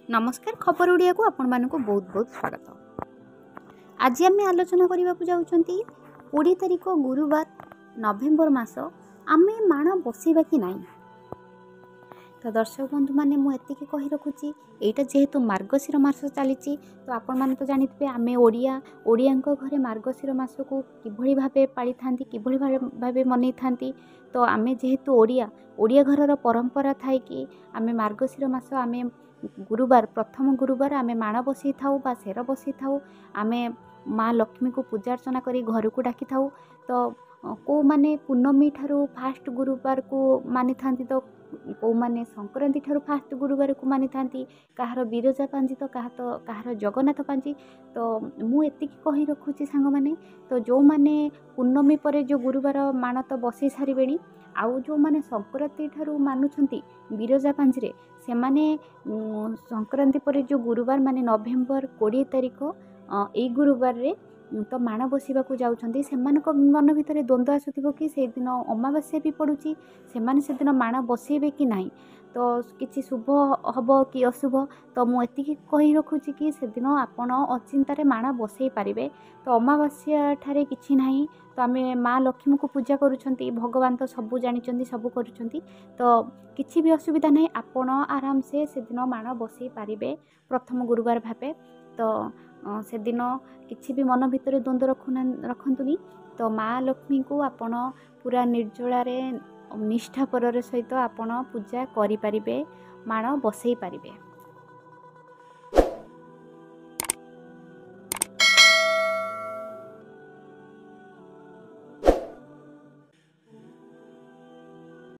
नमस्कार खबर ओडिया को आपण मानक बहुत बहुत स्वागत। आज आम आलोचना करने को जाऊँगी 20 तारिख गुरुवार नवेम्बर मास आम माण बसवा कि ना। तो दर्शक बंधु मैंने मुझे कही रखुची एटा जेहेतु मार्गशीर मास चली तो आपण मैंने तो जानते आम ओडिया घरे मार्गशीर मास को किभली भावे पाली था किभली भावे मनई था। तो आम जेहेतु ओडिया घरर परंपरा थाए कि आम मार्गशीर मास आम गुरुवार प्रथम गुरुवार आम माण बसई था बा सेर बसई था आम माँ लक्ष्मी को पूजा अर्चना कर घर को डाकी था। तो को माने पूर्णमी ठारू फास्ट गुरुवार को मानी था तो कौ माने संक्रांति ठारू फास्ट गुरुवार को मानी था कहार विरजा पांजी तो कहार जगन्नाथ पांजी। तो मुझे कही रखुची सांग माने तो जो माने पूर्णमी पर जो गुरुवार माण तो बसई सारे आउ जो माने संक्रांति ठारू मानुछंती विरजा पांजी से माने संक्रांति पर जो गुरुवार माने नवेम्बर 20 तारिख यही गुरुवार रे तो माण बसवा जाऊँगी से मन भितर द्वंद्व आसुव कि से दिन अमावास्या भी पड़ुची से दिन माण बसइबे कि ना। तो किसी शुभ हम कि अशुभ तो मुझे कही रखुची कि से दिन आपण अचिंतार माण बसई पारे। तो अमावास्या ठारे किछि नाही तो आम माँ लक्ष्मी को पूजा करुछंती भगवान तो सबू जानी सबू करुछंती तो किछि भी असुविधा नहीं आपण आराम से दिन माण बसई पारे प्रथम गुरुवार भावे। तो से दिन किछि भी मन भितर द्वंद्व रखंतुनी। तो माँ लक्ष्मी को आपण पूरा निर्जलारे निष्ठापर सहित आपण पूजा करि पारिबे माण बसई पारिबे।